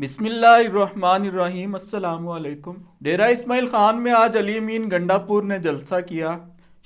بسم اللہ الرحمن الرحیم۔ السلام علیکم۔ ڈیرہ اسماعیل خان میں آج علی امین گنڈا پور نے جلسہ کیا۔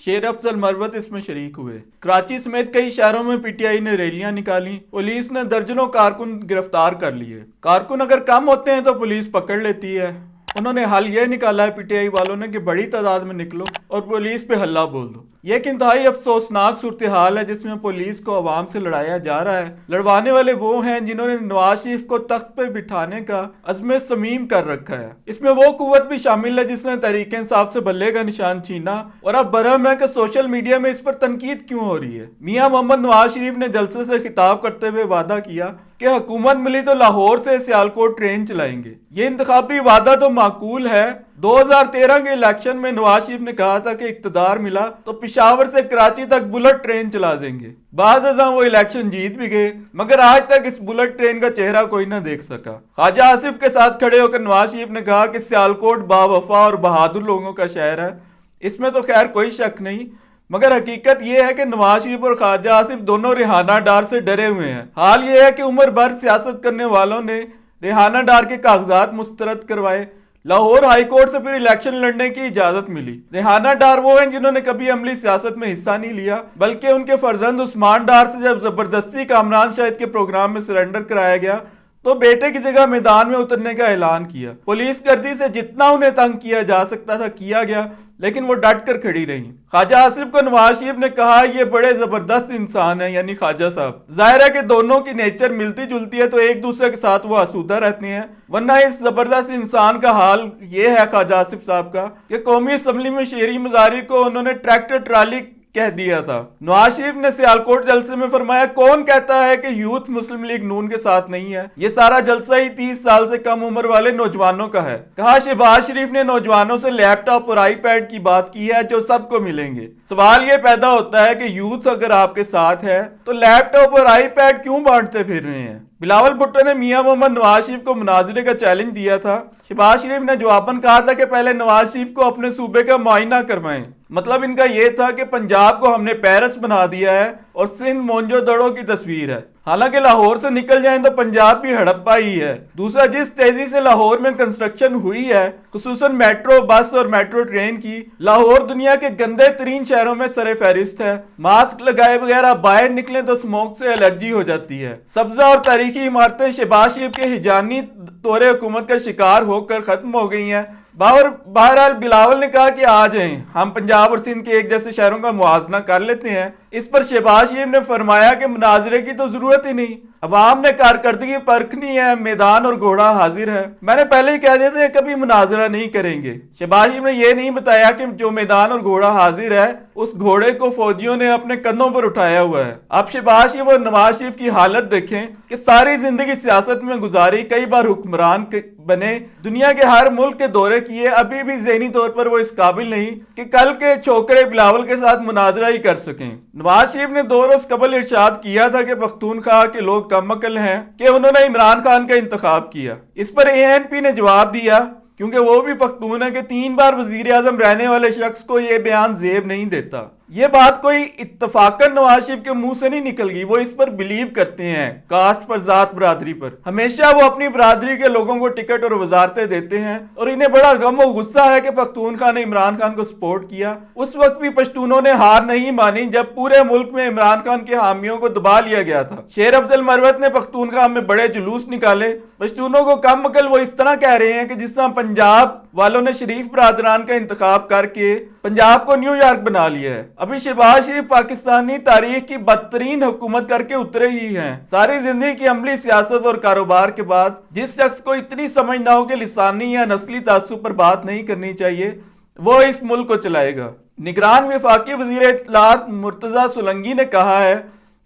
شیر افضل مروت اس میں شریک ہوئے۔ کراچی سمیت کئی شہروں میں پی ٹی آئی نے ریلیاں نکالی۔ پولیس نے درجنوں کارکن گرفتار کر لیے۔ کارکن اگر کم ہوتے ہیں تو پولیس پکڑ لیتی ہے۔ انہوں نے حل یہ نکالا ہے پی ٹی آئی والوں نے کہ بڑی تعداد میں نکلو اور پولیس پہ ہلہ بول دو۔ یہ ایک انتہائی افسوسناک صورتحال ہے جس میں پولیس کو عوام سے لڑایا جا رہا ہے۔ لڑوانے والے وہ ہیں جنہوں نے نواز شریف کو تخت پہ بٹھانے کا عزم صمیم کر رکھا ہے۔ اس میں وہ قوت بھی شامل ہے جس نے تحریک انصاف سے بلے کا نشان چھینا، اور اب برہم ہے کہ سوشل میڈیا میں اس پر تنقید کیوں ہو رہی ہے۔ میاں محمد نواز شریف نے جلسے سے خطاب کرتے ہوئے وعدہ کیا کہ حکومت ملی تو لاہور سے سیالکوٹ ٹرین چلائیں گے۔ یہ انتخابی وعدہ تو معقول ہے۔ 2013 کے الیکشن میں نواز شریف نے کہا تھا کہ اقتدار ملا تو پشاور سے کراچی تک بلٹ ٹرین چلا دیں گے۔ بعد ازاں وہ الیکشن جیت بھی گئے، مگر آج تک اس بلٹ ٹرین کا چہرہ کوئی نہ دیکھ سکا۔ خواجہ آصف کے ساتھ کھڑے ہو کر نواز شریف نے کہا کہ سیالکوٹ باوفا اور بہادر لوگوں کا شہر ہے۔ اس میں تو خیر کوئی شک نہیں، مگر حقیقت یہ ہے کہ نواز شریف اور خواجہ آصف دونوں ریحانہ ڈار سے ڈرے ہوئے ہیں۔ حال یہ ہے کہ عمر بھر سیاست کرنے والوں نے ریحانہ ڈار کے کاغذات مسترد کروائے، لاہور ہائی کورٹ سے پھر الیکشن لڑنے کی اجازت ملی۔ ریحانہ ڈار وہ ہیں جنہوں نے کبھی عملی سیاست میں حصہ نہیں لیا، بلکہ ان کے فرزند عثمان ڈار سے جب زبردستی کامران شاہد کے پروگرام میں سرنڈر کرایا گیا تو بیٹے کی جگہ میدان میں اترنے کا اعلان کیا۔ پولیس گردی سے جتنا انہیں تنگ کیا جا سکتا تھا کیا گیا، لیکن وہ ڈٹ کر کھڑی رہیں۔ خواجہ آصف کو نواز شریف نے کہا یہ بڑے زبردست انسان ہیں، یعنی خواجہ صاحب۔ ظاہر ہے کہ دونوں کی نیچر ملتی جلتی ہے تو ایک دوسرے کے ساتھ وہ آسودہ رہتے ہیں، ورنہ اس زبردست انسان کا حال یہ ہے خواجہ آصف صاحب کا کہ قومی اسمبلی میں شہری مظاہرے کو انہوں نے ٹریکٹر ٹرالی کہہ دیا تھا۔ نواز شریف نے سیالکوٹ جلسے میں فرمایا کون کہتا ہے کہ یوتھ مسلم لیگ نون کے ساتھ نہیں ہے، یہ سارا جلسہ ہی 30 سال سے کم عمر والے نوجوانوں کا ہے۔ کہا شہباز شریف نے نوجوانوں سے لیپ ٹاپ اور آئی پیڈ کی بات کی ہے جو سب کو ملیں گے۔ سوال یہ پیدا ہوتا ہے کہ یوتھ اگر آپ کے ساتھ ہے تو لیپ ٹاپ اور آئی پیڈ کیوں بانٹتے پھر رہے ہیں؟ بلاول بھٹو نے میاں محمد نواز شریف کو مناظرے کا چیلنج دیا تھا۔ شہباز شریف نے جواباً کہا تھا کہ پہلے نواز شریف کو اپنے صوبے کا معائنہ کروائیں۔ مطلب ان کا یہ تھا کہ پنجاب کو ہم نے پیرس بنا دیا ہے اور سندھ مونجو دڑو کی تصویر ہے، حالانکہ لاہور سے نکل جائیں تو پنجاب بھی ہڑپا ہی ہے۔ دوسرا، جس تیزی سے لاہور میں کنسٹرکشن ہوئی ہے، خصوصاً میٹرو بس اور میٹرو ٹرین کی، لاہور دنیا کے گندے ترین شہروں میں سر فہرست ہے۔ ماسک لگائے بغیر آپ باہر نکلیں تو اسموک سے الرجی ہو جاتی ہے۔ سبزہ اور تاریخی عمارتیں شہباز شریف کے ہجانی دور حکومت کا شکار ہو کر ختم ہو گئی ہیں۔ بہرحال بلاول نے کہا کہ آ جائیں، ہم پنجاب اور سندھ کے ایک جیسے شہروں کا موازنہ کر لیتے ہیں۔ اس پر شہباز شریف نے فرمایا کہ مناظرے کی تو ضرورت ہی نہیں، عوام نے کارکردگی پرکھنی ہے، میدان اور گھوڑا حاضر ہے۔ میں نے پہلے ہی کہہ دیا تھا کہ کبھی مناظرہ نہیں کریں گے۔ شہباز شریف نے یہ نہیں بتایا کہ جو میدان اور گھوڑا حاضر ہے اس گھوڑے کو فوجیوں نے اپنے کندھوں پر اٹھایا ہوا ہے۔ اب شہباز شریف اور نواز شریف کی حالت دیکھیں کہ ساری زندگی سیاست میں گزاری، کئی بار حکمران بنے، دنیا کے ہر ملک کے دورے کیے، ابھی بھی ذہنی طور پر وہ اس قابل نہیں کہ کل کے چھوکرے بلاول کے ساتھ مناظرہ ہی کر سکیں۔ نواز شریف نے 2 روز قبل ارشاد کیا تھا کہ پختونخوا کے لوگ کم عقل ہیں کہ انہوں نے عمران خان کا انتخاب کیا۔ اس پر اے این پی نے جواب دیا، کیونکہ وہ بھی پختون ہے، کہ 3 بار وزیر اعظم رہنے والے شخص کو یہ بیان زیب نہیں دیتا۔ یہ بات کوئی اتفاقاً نواز شریف کے منہ سے نہیں نکل گئی، وہ اس پر بلیو کرتے ہیں، کاسٹ پر، ذات برادری پر۔ ہمیشہ وہ اپنی برادری کے لوگوں کو ٹکٹ اور وزارتیں دیتے ہیں، اور انہیں بڑا غم و غصہ ہے کہ پختونخوا نے عمران خان کو سپورٹ کیا۔ اس وقت بھی پشتونوں نے ہار نہیں مانی جب پورے ملک میں عمران خان کے حامیوں کو دبا لیا گیا تھا۔ شیر افضل مروت نے پختونخوا میں بڑے جلوس نکالے۔ پشتونوں کو کم عقل وہ اس طرح کہہ رہے ہیں کہ جس طرح پنجاب والوں نے شریف برادران کا انتخاب کر کے پنجاب کو نیو یارک بنا لیا ہے۔ ابھی شہباز شریف پاکستانی تاریخ کی بدترین حکومت کر کے اترے ہی ہیں۔ ساری زندگی کی عملی سیاست اور کاروبار کے بعد جس شخص کو اتنی سمجھ نہ ہو کہ لسانی یا نسلی تعصب پر بات نہیں کرنی چاہیے، وہ اس ملک کو چلائے گا۔ نگران وفاقی وزیر اطلاعات مرتضی سولنگی نے کہا ہے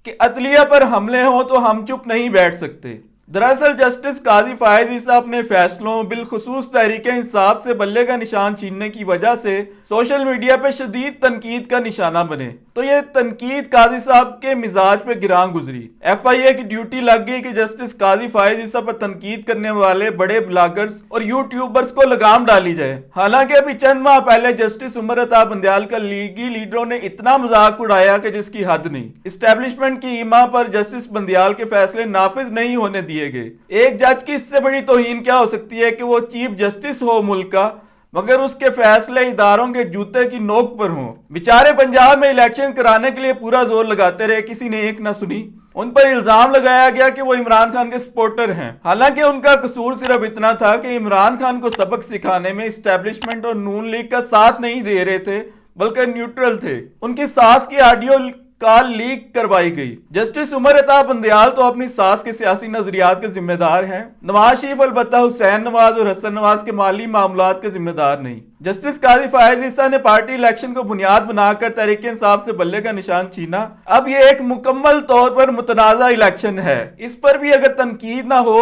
کہ عدلیہ پر حملے ہوں تو ہم چپ نہیں بیٹھ سکتے۔ دراصل جسٹس قاضی فائز عیسیٰ اپنے فیصلوں، بالخصوص تحریک انصاف سے بلے کا نشان چھیننے کی وجہ سے سوشل میڈیا پہ شدید تنقید کا نشانہ بنے۔ تو یہ تنقید قاضی صاحب کے مزاج پہ گراں گزری۔ ایف آئی اے کی ڈیوٹی لگ گئی کہ جسٹس قاضی فائز عیسیٰ پر تنقید کرنے والے بڑے بلاگرز اور یوٹیوبرز کو لگام ڈالی جائے۔ حالانکہ ابھی چند ماہ پہلے جسٹس عمر عطا بندیال کا لیگی لیڈروں نے اتنا مذاق اڑایا کہ جس کی حد نہیں۔ اسٹیبلشمنٹ کی ایما پر جسٹس بندیال کے فیصلے نافذ نہیں ہونے دیے گئے۔ ایک جج کی اس سے بڑی توہین کیا ہو سکتی ہے کہ وہ چیف جسٹس ہو ملک کا مگر اس کے فیصلے اداروں کے جوتے کی نوک پر ہوں۔ بیچارے پنجاب میں الیکشن کرانے کے لیے پورا زور لگاتے رہے، کسی نے ایک نہ سنی۔ ان پر الزام لگایا گیا کہ وہ عمران خان کے سپورٹر ہیں، حالانکہ ان کا قصور صرف اتنا تھا کہ عمران خان کو سبق سکھانے میں اسٹیبلشمنٹ اور نون لیگ کا ساتھ نہیں دے رہے تھے بلکہ نیوٹرل تھے۔ ان کی ساس کی آڈیو کال لیک کروائی گئی۔ جسٹس عمر عطا بندیال تو اپنی ساس کے سیاسی نظریات کے ذمہ دار ہیں، نواز شریف البتہ حسین نواز اور حسن نواز کے مالی معاملات کے ذمہ دار نہیں۔ جسٹس قاضی فائز عیسیٰ نے پارٹی الیکشن کو بنیاد بنا کر تحریک انصاف سے بلے کا نشان چھینا۔ اب یہ ایک مکمل طور پر متنازع الیکشن ہے، اس پر بھی اگر تنقید نہ ہو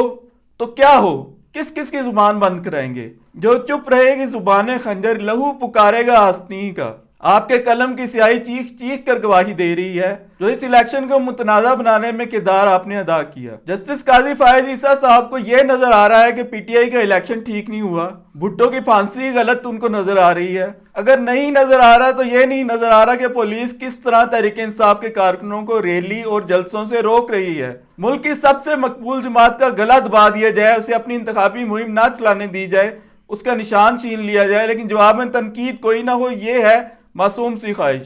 تو کیا ہو؟ کس کس کی زبان بند کرائیں گے؟ جو چپ رہے گی زبان خنجر، لہو پکارے گا آستین کا۔ آپ کے قلم کی سیاہی چیخ چیخ کر گواہی دے رہی ہے جو اس الیکشن کو متنازع بنانے میں کردار آپ نے ادا کیا۔ جسٹس قاضی فائز عیسیٰ صاحب کو یہ نظر آ رہا ہے کہ پی ٹی آئی کا الیکشن ٹھیک نہیں ہوا، بھٹو کی پھانسی غلط ان کو نظر آ رہی ہے۔ اگر نہیں نظر آ رہا تو یہ نہیں نظر آ رہا کہ پولیس کس طرح تحریک انصاف کے کارکنوں کو ریلی اور جلسوں سے روک رہی ہے۔ ملک کی سب سے مقبول جماعت کا گلا دبا دیا جائے، اسے اپنی انتخابی مہم نہ چلانے دی جائے، اس کا نشان چھین لیا جائے، لیکن جواب میں تنقید کوئی نہ ہو، یہ ہے معصوم سی خواہش۔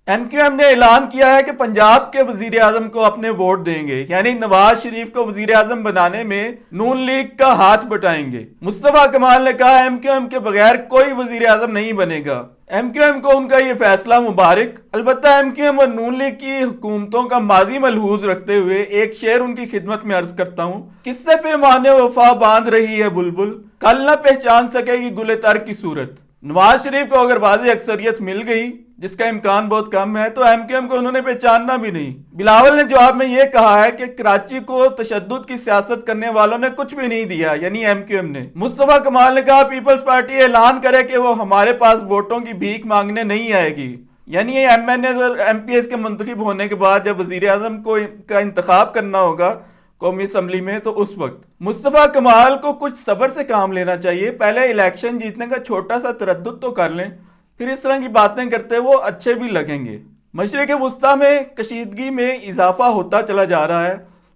ایم کیو ایم نے اعلان کیا ہے کہ پنجاب کے وزیر اعظم کو اپنے ووٹ دیں گے، یعنی نواز شریف کو وزیر اعظم بنانے میں نون لیگ کا ہاتھ بٹائیں گے۔ مصطفیٰ کمال نے کہا ایم کیو ایم کے بغیر کوئی وزیر اعظم نہیں بنے گا۔ ایم کیو ایم کو ان کا یہ فیصلہ مبارک۔ البتہ ایم کیو ایم اور نون لیگ کی حکومتوں کا ماضی ملحوظ رکھتے ہوئے ایک شعر ان کی خدمت میں عرض کرتا ہوں۔ کس سے پیمانے وفا باندھ رہی ہے بلبل، کل نہ پہچان سکے گی گل تر کی صورت۔ نواز شریف کو اگر واضح اکثریت مل گئی، جس کا امکان بہت کم ہے، تو ایم کیو ایم کو انہوں نے پہچاننا بھی نہیں۔ بلاول نے جواب میں یہ کہا ہے کہ کراچی کو تشدد کی سیاست کرنے والوں نے کچھ بھی نہیں دیا، یعنی ایم کیو ایم نے۔ مصطفیٰ کمال نے کہا پیپلز پارٹی اعلان کرے کہ وہ ہمارے پاس ووٹوں کی بھیک مانگنے نہیں آئے گی، یعنی یہ ایم این ایز اور ایم پی ایس کے منتخب ہونے کے بعد جب وزیر اعظم کا انتخاب کرنا ہوگا قومی اسمبلی میں، تو اس وقت مصطفیٰ کمال کو کچھ صبر سے کام لینا چاہیے۔ پہلے الیکشن جیتنے کا چھوٹا سا تردد تو کر لیں، پھر اس طرح کی باتیں کرتے وہ اچھے بھی لگیں گے۔ مشرق وسطیٰ میں کشیدگی میں اضافہ ہوتا چلا جا رہا ہے،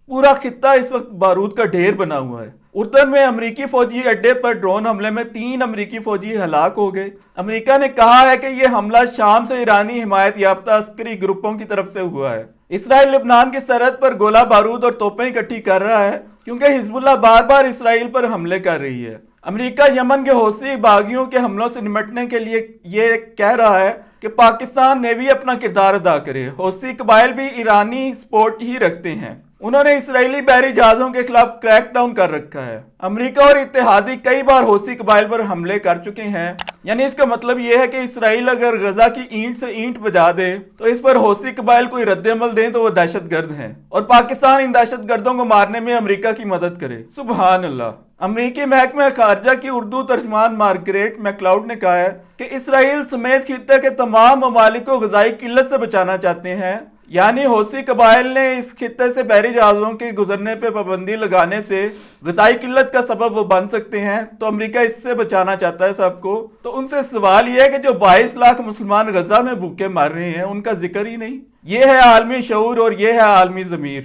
پورا خطہ اس وقت بارود کا ڈھیر بنا ہوا ہے۔ اردن میں امریکی فوجی اڈے پر ڈرون حملے میں 3 امریکی فوجی ہلاک ہو گئے۔ امریکہ نے کہا ہے کہ یہ حملہ شام سے ایرانی حمایت یافتہ عسکری گروپوں کی طرف سے ہوا ہے۔ اسرائیل لبنان کی سرحد پر گولہ بارود اور توپیں اکٹھی کر رہا ہے کیونکہ حزب اللہ بار بار اسرائیل پر حملے کر رہی ہے۔ امریکہ یمن کے حوثی باغیوں کے حملوں سے نمٹنے کے لیے یہ کہہ رہا ہے کہ پاکستان نیوی اپنا کردار ادا کرے۔ حوثی قبائل بھی ایرانی سپورٹ ہی رکھتے ہیں، انہوں نے اسرائیلی بحری جہازوں کے خلاف کریک ڈاؤن کر رکھا ہے۔ امریکہ اور اتحادی کئی بار حوثی قبائل پر حملے کر چکے ہیں، یعنی اس کا مطلب یہ ہے کہ اسرائیل اگر غزہ کی اینٹ سے اینٹ بجا دے تو اس پر حوثی قبائل کوئی رد عمل دیں تو وہ دہشت گرد ہیں، اور پاکستان ان دہشت گردوں کو مارنے میں امریکہ کی مدد کرے۔ سبحان اللہ۔ امریکی محکمہ خارجہ کی اردو ترجمان مارگریٹ میکلاؤڈ نے کہا ہے کہ اسرائیل سمیت خطے کے تمام ممالک کو غذائی قلت سے بچانا چاہتے ہیں، یعنی حوثی قبائل نے اس خطے سے بحری جہازوں کے گزرنے پہ پابندی لگانے سے غذائی قلت کا سبب وہ بن سکتے ہیں، تو امریکہ اس سے بچانا چاہتا ہے سب کو۔ تو ان سے سوال یہ ہے کہ جو 22 لاکھ مسلمان غزہ میں بھوکے مر رہے ہیں ان کا ذکر ہی نہیں۔ یہ ہے عالمی شعور اور یہ ہے عالمی ضمیر۔